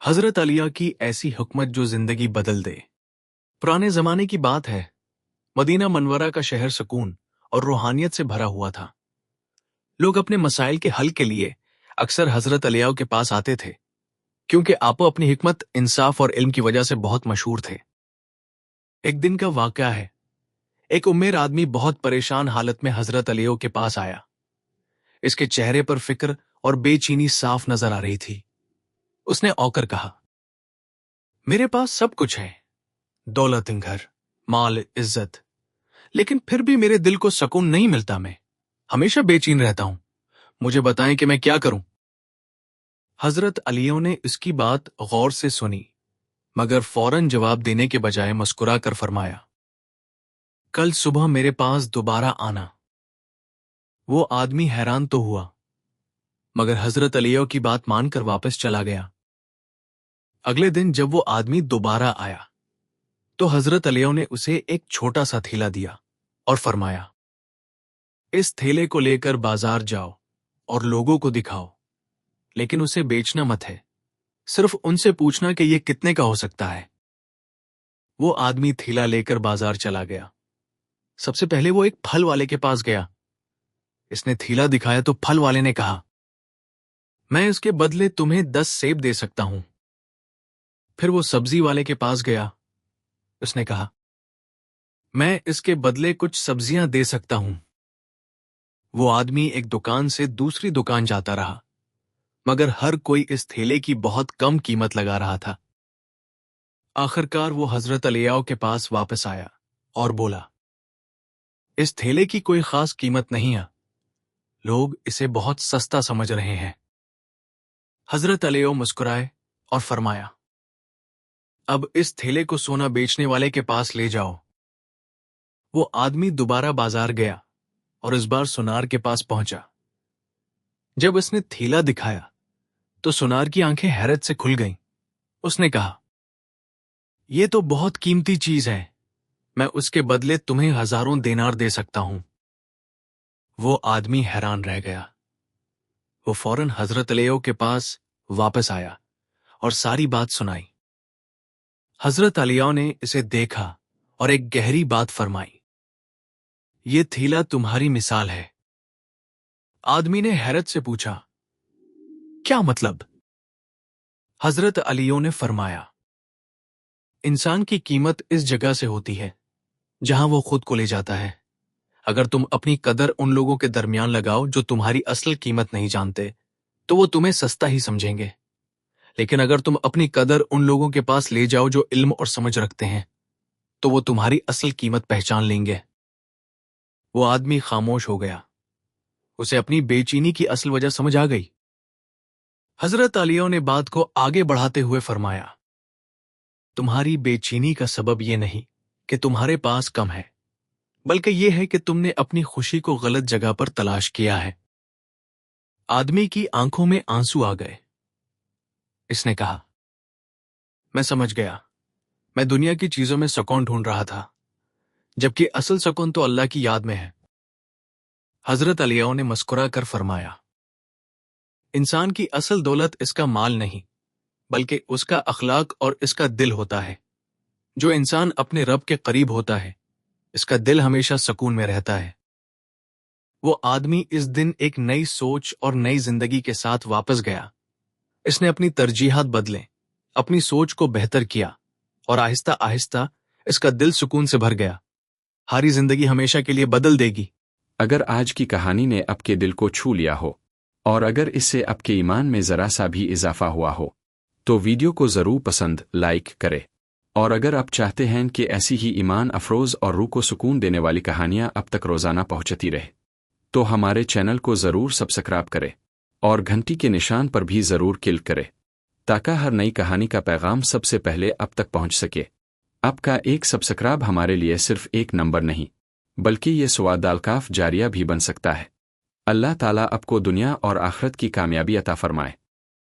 حضرت علیہ کی ایسی حکمت جو زندگی بدل دے۔ پرانے زمانے کی بات ہے، مدینہ منورہ کا شہر سکون اور روحانیت سے بھرا ہوا تھا۔ لوگ اپنے مسائل کے حل کے لیے اکثر حضرت علیہ کے پاس آتے تھے، کیونکہ آپ اپنی حکمت، انصاف اور علم کی وجہ سے بہت مشہور تھے۔ ایک دن کا واقعہ ہے، ایک امیر آدمی بہت پریشان حالت میں حضرت علیہ کے پاس آیا۔ اس کے چہرے پر فکر اور بے چینی صاف نظر آ رہی تھی۔ اس نے آ کر کہا، میرے پاس سب کچھ ہے، دولت، گھر، مال، عزت، لیکن پھر بھی میرے دل کو سکون نہیں ملتا، میں ہمیشہ بے چین رہتا ہوں، مجھے بتائیں کہ میں کیا کروں؟ حضرت علیہ نے اس کی بات غور سے سنی، مگر فوراً جواب دینے کے بجائے مسکرا کر فرمایا، کل صبح میرے پاس دوبارہ آنا۔ وہ آدمی حیران تو ہوا، مگر حضرت علیہ کی بات مان کر واپس چلا گیا۔ اگلے دن جب وہ آدمی دوبارہ آیا تو حضرت علیہ نے اسے ایک چھوٹا سا تھیلا دیا اور فرمایا، اس تھیلے کو لے کر بازار جاؤ اور لوگوں کو دکھاؤ، لیکن اسے بیچنا مت ہے، صرف ان سے پوچھنا کہ یہ کتنے کا ہو سکتا ہے۔ وہ آدمی تھیلا لے کر بازار چلا گیا۔ سب سے پہلے وہ ایک پھل والے کے پاس گیا۔ اس نے تھیلا دکھایا تو پھل والے نے کہا، میں اس کے بدلے تمہیں 10 سیب دے سکتا ہوں۔ پھر وہ سبزی والے کے پاس گیا۔ اس نے کہا، میں اس کے بدلے کچھ سبزیاں دے سکتا ہوں۔ وہ آدمی ایک دکان سے دوسری دکان جاتا رہا، مگر ہر کوئی اس تھیلے کی بہت کم قیمت لگا رہا تھا۔ آخرکار وہ حضرت علیہ کے پاس واپس آیا اور بولا، اس تھیلے کی کوئی خاص قیمت نہیں ہے، لوگ اسے بہت سستا سمجھ رہے ہیں۔ حضرت علیہ مسکرائے اور فرمایا، اب اس تھیلے کو سونا بیچنے والے کے پاس لے جاؤ۔ وہ آدمی دوبارہ بازار گیا اور اس بار سونار کے پاس پہنچا۔ جب اس نے تھیلا دکھایا تو سونار کی آنکھیں حیرت سے کھل گئیں۔ اس نے کہا، یہ تو بہت قیمتی چیز ہے، میں اس کے بدلے تمہیں ہزاروں دینار دے سکتا ہوں۔ وہ آدمی حیران رہ گیا۔ وہ فوراً حضرت علیہ کے پاس واپس آیا اور ساری بات سنائی۔ حضرت علیہ نے اسے دیکھا اور ایک گہری بات فرمائی، یہ تھیلا تمہاری مثال ہے۔ آدمی نے حیرت سے پوچھا، کیا مطلب؟ حضرت علیہ نے فرمایا، انسان کی قیمت اس جگہ سے ہوتی ہے جہاں وہ خود کو لے جاتا ہے۔ اگر تم اپنی قدر ان لوگوں کے درمیان لگاؤ جو تمہاری اصل قیمت نہیں جانتے تو وہ تمہیں سستا ہی سمجھیں گے، لیکن اگر تم اپنی قدر ان لوگوں کے پاس لے جاؤ جو علم اور سمجھ رکھتے ہیں تو وہ تمہاری اصل قیمت پہچان لیں گے۔ وہ آدمی خاموش ہو گیا، اسے اپنی بے چینی کی اصل وجہ سمجھ آ گئی۔ حضرت علیہ نے بات کو آگے بڑھاتے ہوئے فرمایا، تمہاری بے چینی کا سبب یہ نہیں کہ تمہارے پاس کم ہے، بلکہ یہ ہے کہ تم نے اپنی خوشی کو غلط جگہ پر تلاش کیا ہے۔ آدمی کی آنکھوں میں آنسو آ گئے۔ اس نے کہا، میں سمجھ گیا، میں دنیا کی چیزوں میں سکون ڈھونڈ رہا تھا، جبکہ اصل سکون تو اللہ کی یاد میں ہے۔ حضرت علیہ نے مسکرا کر فرمایا، انسان کی اصل دولت اس کا مال نہیں، بلکہ اس کا اخلاق اور اس کا دل ہوتا ہے۔ جو انسان اپنے رب کے قریب ہوتا ہے، اس کا دل ہمیشہ سکون میں رہتا ہے۔ وہ آدمی اس دن ایک نئی سوچ اور نئی زندگی کے ساتھ واپس گیا۔ اس نے اپنی ترجیحات بدلیں، اپنی سوچ کو بہتر کیا، اور آہستہ آہستہ اس کا دل سکون سے بھر گیا۔ ہاری زندگی ہمیشہ کے لیے بدل دے گی۔ اگر آج کی کہانی نے آپ کے دل کو چھو لیا ہو، اور اگر اس سے آپ کے ایمان میں ذرا سا بھی اضافہ ہوا ہو، تو ویڈیو کو ضرور پسند، لائک کرے، اور اگر آپ چاہتے ہیں کہ ایسی ہی ایمان افروز اور روح کو سکون دینے والی کہانیاں اب تک روزانہ پہنچتی رہے، تو ہمارے چینل کو ضرور سبسکرائب کرے اور گھنٹی کے نشان پر بھی ضرور کلک کرے، تاکہ ہر نئی کہانی کا پیغام سب سے پہلے اب تک پہنچ سکے۔ آپ کا ایک سبسکرائب ہمارے لیے صرف ایک نمبر نہیں، بلکہ یہ سواد الکاف جاریہ بھی بن سکتا ہے۔ اللہ تعالیٰ آپ کو دنیا اور آخرت کی کامیابی عطا فرمائے۔